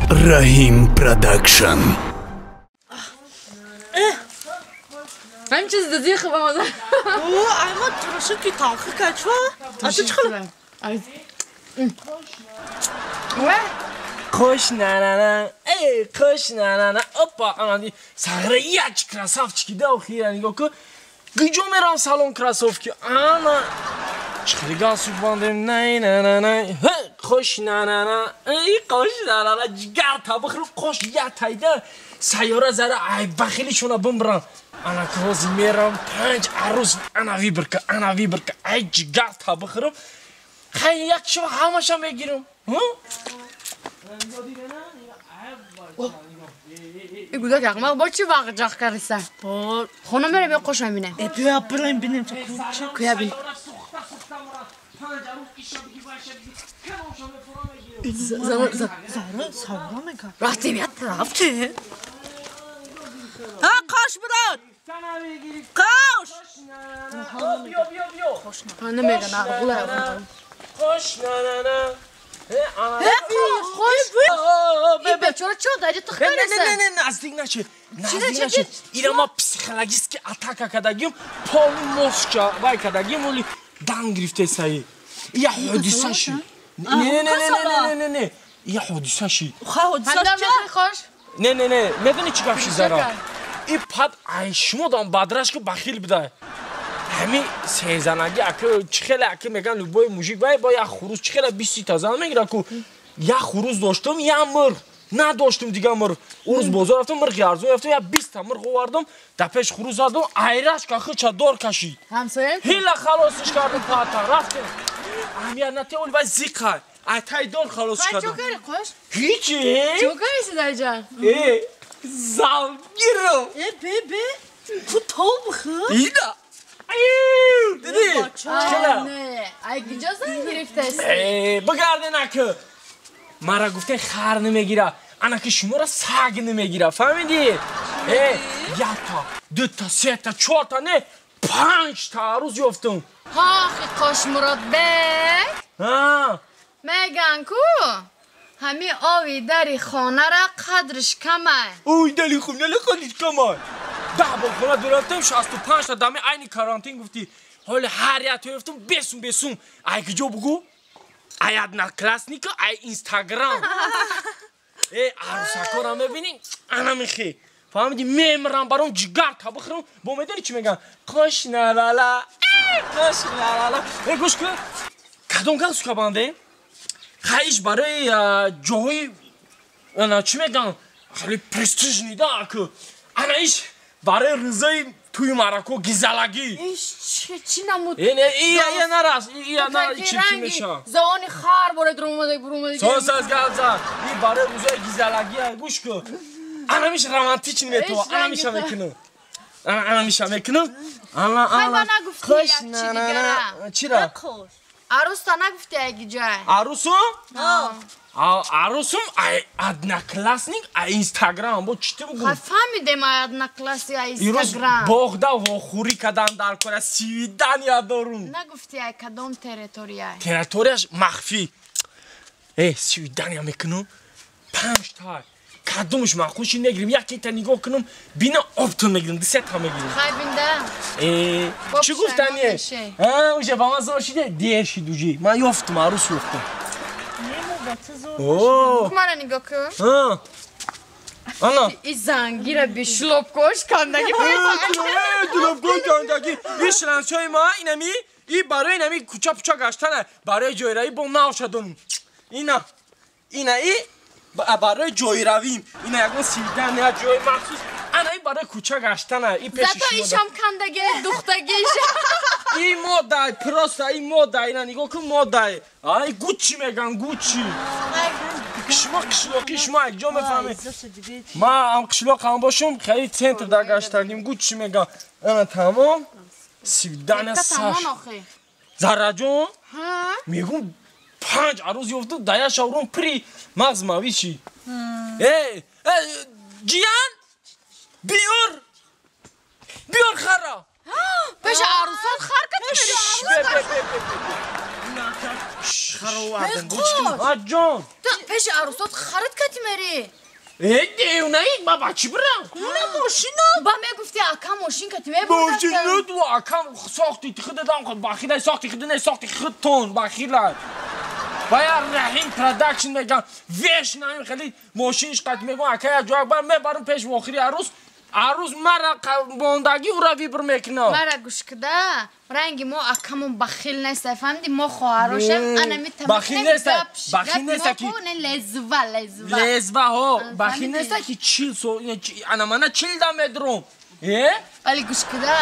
Rahim Production. هم چیز دیگه خبر مادر. او اما تراشو کی تاخه کچوا؟ آتش خلم. خوش نه ای خوش نه опа анadi сагра яч красавчики да охира нигоҳ ку гиҷо мерам салон красовки ана чихриган субандем не خوش نه ای خوش نه جگر табахру خوش ятайда сайёра зара ай бахилишона бимбирам ана кроз мерам 5 арӯз ана вибрка ай жигар табахру хай як шо ҳамаша мегирам İgudak yakmak boşu bakacak karısı. Konum böyle bir koşan bine. Bir yapırayım benim çok küçük. Kuya bin. Zara savra mı kar? Rahatım yat. Raftı. Ha koş Murat. Koş. Anne megan abi kula yapalım. خوش نه Koş. İbe çora dayı tık karısı. نه نزدیک نشه اینا ما پسیخولوژیسکی атака кардагим полу мозгча вай кардагим оли дан гирифте саи я ҳодисаши не я ҳодисаши Koş. не медони чӣ гапши зара и пад ай шумодан бадрашки бахил бидай ҳами сезанаги ака чихеле ака меган любой мужик вай бо як хуруз чихеле 20 та зан мегира ку як хуруз доштам я мир надоштам дига мир урус бозор рафтам мирғи арзон рафтам я 20 та мирғ овардам да пеш хуруз задам айрашка хича дор кашид Hamsoyem. ҳила халосиш кардам пата рафтам амия натеол вай зиқа ай тай дор халосиш Ay кардам çok karı koş. ҳичи Çok karısı dayıcan. залгиро Bebe. Bu tavukı. ина диди чихела Anne. Ay gidiyorsan giriftesin. бигарден ака мара гуфтен хар намегира анаки шуморо саг намегира фаҳмиди якта дута сета чорта не 5 та рӯз ёфтам Hahi koş Murat Bey. ها Megan ku. Hami avi dari khana ra qadrish kamay. ой дали хуб нелехонид камай да бохона дурафтам 65 та дами айни карантин гуфти ҳоли ҳарят ёфтам бесум ай киҷо бугу ай одноклассника ай инстаграм арусакора мебинӣ ана мехе фаҳмиди мемирам баром ҷигар табихрам бо медони чӣ меган қошналала гӯш ку кадом галстука банде хаиш барои ҷоҳои чӣ меган хеле престижни да аку ана иш барои ризои туи марако гизалагӣ Çi namut. ия нарас ия чӣ меша Zavani khar bore durumada. сос газа и барои рӯзои гизалагӣ гӯш ку ана миш романтичн метава ана миша мекунам Hay bana gufti yakçı digara. чира Koş. Arus sana gufti ay gicay. арусум арусум ай одноклассник ай инстаграм бо чӣ бугу Hay famidem ay adna klasi ay ирӯз Instagram. боғда вохӯрӣ кадан дар кора свидания дорум Na gufti ay kadom teritoriyay. территорияш махфӣ свидания мекунам 5 та кадомш махуши мегирим якета нигоҳ кунам бина оптон мегирим десета мегирим Hay binde. чӣ гуфтане уже ба ман зор шиде дер шид уже ман ёфтам арӯс ёфтам Kumara nigo ku. ана İ zangira bir şlop koş kandagi. дулабгои ҷондагӣ и шилансои ма инами и барои инами кӯча пӯча гаштана барои ҷойравӣ бо навшадонум ина и барои ҷойравим ина ягон сивидания ҷои махсус ана и барои кӯча гаштана и пеши Zato işam kandagi duxtagi. и модай просто и модай ина нигоҳ кун модай ай гуччи меган гуччи шумо қишлоқи шумо якҷо мефаҳмед ман ам қишлоқам бошам хеле центрда гаштагим гуччи меган ана тамом свидания саш зараҷон мегум 5 арӯз ёфту дая шаврон при мағз мавиши ҷиян биёр хара Peşe arusat xar katı verir. خروادن خود. آجان تو پیش عروسات خرید کتی مری دیونه بابا چی برم نه ماشینا با می گفتی اکا ماشین کتی می ماشین ندو اکم ساختی خود دام باخیله ساختی خود نه ساختی خود تون باخیله باید رحیم پروداکشن میگم ویش نیم خیلی ماشینش قد میگم اکا جواب بر میبرم پیش واخری عروس مرا باندگی او روی بر میکنه مرا گوش کده رنگی ما اکمون بخیل نیست فهمیدی ما خواهراشم انا میتونم بخیل نیست که لزوه ها بخیل نیست که چیل سو انا منه چیل دم ادروم ولی گوش کده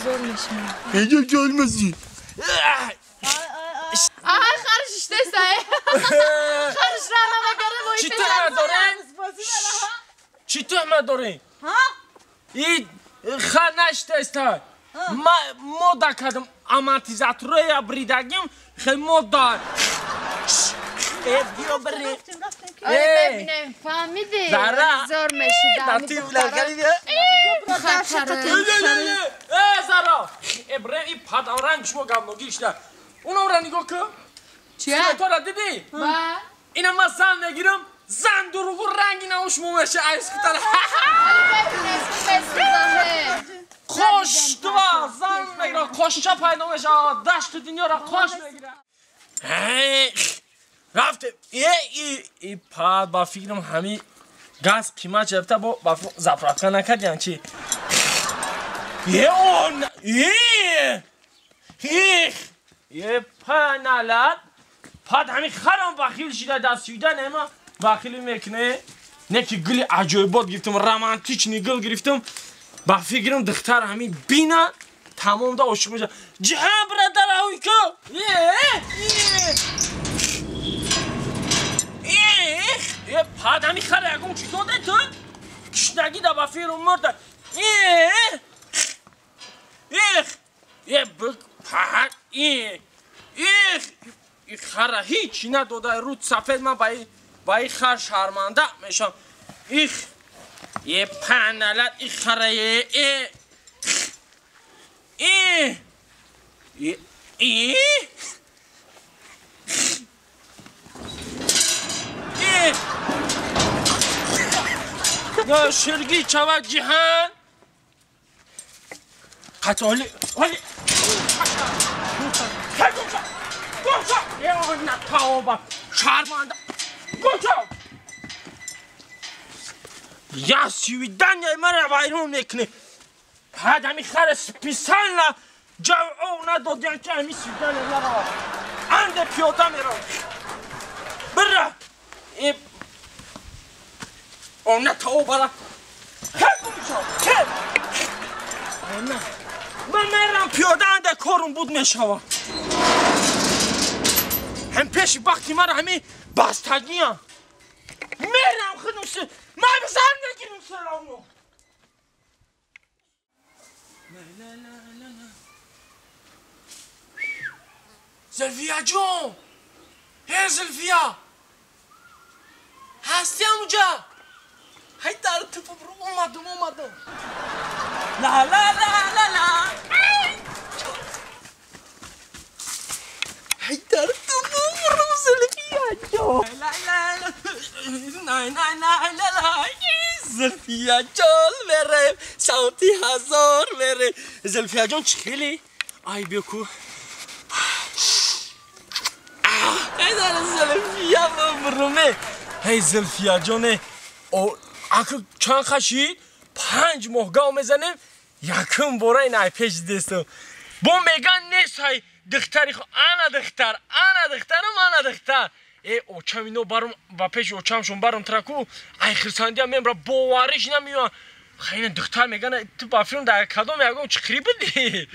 زور میشم اینجا gelmesin آه خرش اشته سای خرش را نمگره بایی چی تهمه داره؟ چی تهمه داره؟ این خانش تسته مودا کردم امانتیزاتوره بریدگیم خیلی مودا بیا بری آره ببینم فهمیدی زهرا زور میشیدم دستی بلگری زهرا ابراهیم این پدرنگ شما گمنگیش نه اونم را نگاه که چیه؟ تو را دیدی؟ با اینم من زن نگیرم زن دروغو رنگی نموش مومشه عیش کتن خوش دوا زن نگیرم خوششا پیدا میشه دشت دنیا را خوش میگیرم رفته ای پاد با فکرم همی گاز قیمت جبته با زفرافکن نکرد یعنی چی یه پنالت پاد همی خرم بخیل شده دست شده نما بخیلی میکنه نه که گلی عجایبات گرفتم رومانتیک گل گرفتم با فکرم دختر همین بینه تمام دا عاشق میشه جهان برادر اوی که یه پاد همی خره اگم چی داده تو کشنگی دا با فکرم مرده یه بک پاد این خره هیچی نداده رود سفید من با این خر شرمنده میشم یه پنالت این خره یا شرگی چوک جهان حتی حالی گوشا یه نتاوبا شرمنده گوشا یا سویدن یا مرا وایرون میکنه بعد همی خر سپیسن جوعو ندادن که همی سویدن لرا انده پیاده میرم برا اون نتاوبا را خیلی گوشا خیلی من میرم پیاده انده کارم بود میشوم هم پیش وقتی من همی بستگی هم میرم خودم من بزن نگیرم سلامو زلفیا جون هی زلفیا هستی همونجا هی در تو برو اومدم لا لا لا لا لا هی در تو برو زلفیا جون لا لا لا لا زلفیا جان میره صوتی هزار میره زلفیا جان چی خیلی آی بیاکو ای داره زلفیا برومه هی زلفیا جانه اکو چند خشید 5 ماه گاو میزنیم یکم برای نای پیش دستم با میگن نیست های دختری خو انا دختر ای اوچم اینو برم و پیش اوچمشون برم ترکو ای خرساندی هم میمرا باوریش نمیوان خیلی دختر میگن تو با فیلم در کدوم میگم چه خری بدی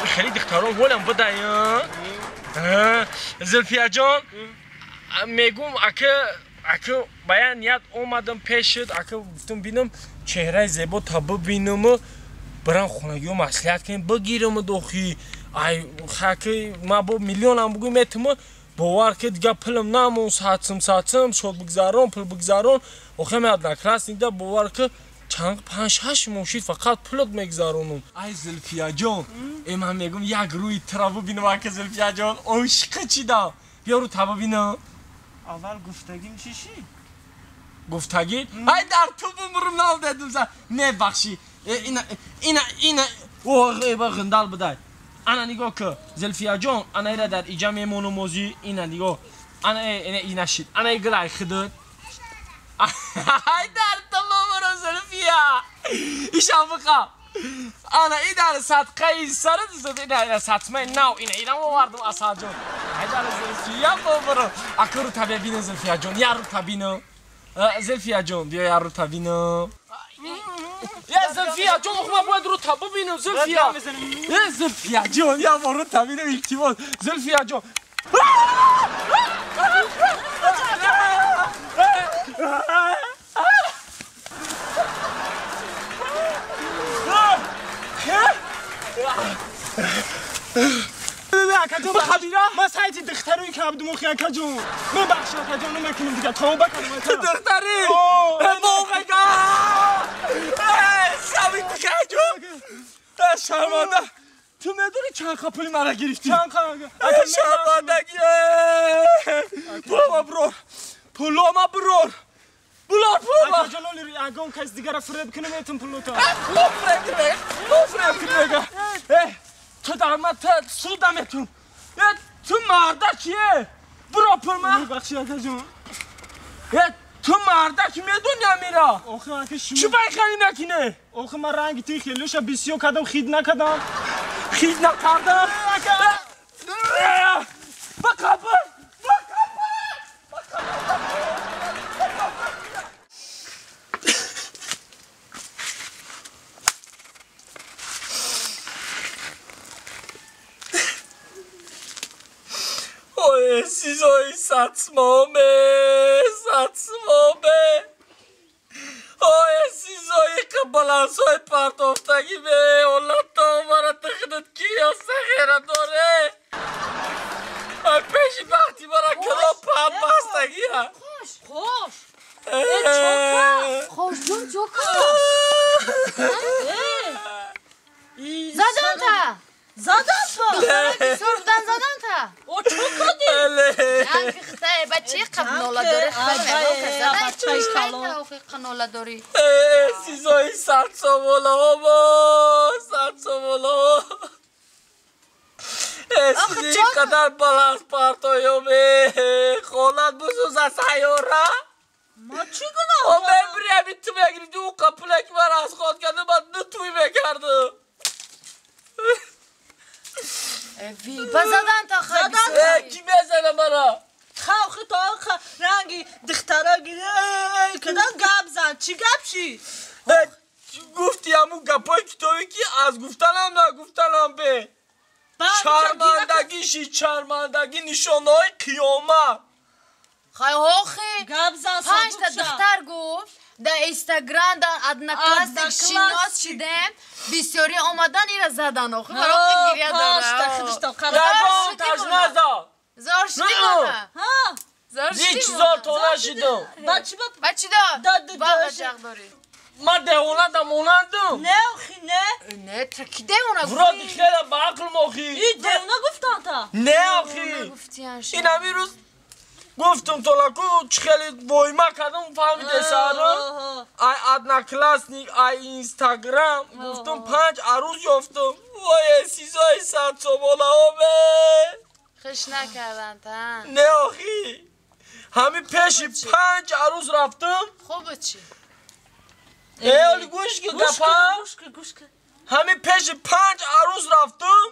خیلی دختران گولم بده یا زلفیا جان میگم اکه باید نیت اومدم پیشت اکه گفتم بینم چهره زیبا تا ببینم برام خونگی و مصلحت کنیم بگیرم دوخی ای خاکی ما با میلیون هم بگویم اتمه باور که دیگه پلم نمون ساعتم شد بگذارم پل بگذارم و خیلی میاد نکراس نیده باور که چند 5-8 ماه فقط پولت میگذارونم ای زلفیا جان من میگم یک روی ترابو بینم که زلفیا جان عاشق چی دا بیا رو تابو بینم اول گفتگیم چی؟ گفتگی؟ ای در تو بمرم نال دادم زن نه بخشی اینا اوه با غندال بدای انا نگاه که زلفیا جان انا ایره در ایجا میمونم موزی اینا نگاه انا اینا شید انا ایگلای خدر ای در تو بمرم زلفیا ایشان بخواه انا ایدار صدقه ای سرد زد ایدار صدمه نو اینا واردم اسا جان ایدار زلفیا بمرم اکرو تبی بینه زلفیا جان یارو تبینه زلفیا جان بیا یارو تبینه یا زلفیا جان ما باید رو تابو بینم زلفیا جان یا ما رو تبینم التماس زلفیا جان ما سایتی دختری که عبد مخی اکا جون من بخشی اکا جون نمیکنم دیگه تا بکنم دختری موقع که شبی اکا جون شرمانده تو میدونی چند خپلی مرا گرفتی شرماندگی پولوما برور اکا جون اولی اگه کس دیگه را فریب کنم ایتون پولوتا فریب کنم تو درمت سودمتون تو مرده کیه؟ برو پر من بخشی اکا جون تو مرده کی میدونی میرا آخه اکا شما چی خیلی نکنه؟ آخه من رنگ تی خیلیوش بیسیو کدم خید نکدم خید نکردم؟ بقبر اوه سیزایی ساتمامه اوه سیزایی که بلنسای پرتافتگی به اولا تا مرا تخدت کیا سخیره داره ای پیشی بختی مرا کلا پم بستگی ها خوش خوش جون چوکا زدن تا دختره سر بودن زدن تا او چوکا دی هم خطای بچه قنولا داری خیلی قنولا داری سیزایی سات سوولا با سات سوولا سیزی قدر بلنس پرتایومه خولاد بسوز از حیاره ما چی گناه او ببری همی تو بگیردی اون قپله که من از خود کرده من نتوی بکردم وی بزدن تا خیلی کی بزنه مرا خواهی تا رنگی دختره گیره کدن گب زن چی گب چی؟ گفتی همون گپای کتابی که از گفتنم نگفتنم به شرمندگی نشانهای قیامت خیلی هاخی گب زن 5 تا دختر گفت در اینستاگرام در ادنا کلاس شیناس شدم بسیاری آمدن ایره زدن آخه برای گریه داره رگان تجنزا زار شدی مانه زیچ زار تونه شدم بچی داد باقا جغ داری من دهونت مونندم نه اخی نه نه ترکیده اونا برا دیخیره با عقل مخی ای دونه گفتن تا نه اخی این همی روز گفتم تلاکو چه خیلی وایما کردم فهمیده سارا ای ادنا کلاسنیک ای اینستاگرام گفتم 5 عروس یافتم وای سیزای سات سوالا همه خش نکردن تا نه آخی همین پیشی 5 عروس رفتم خوبه چی؟ ایالی گوش که گپا همین پیشی 5 عروس رفتم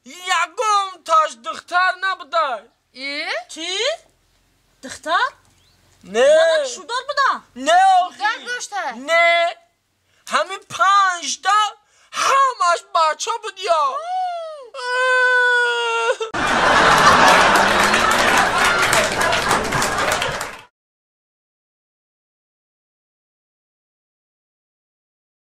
یکم تاش دختر نبوده چی؟ دختر؟ نه شودار بودن؟ نه درد داشته؟ نه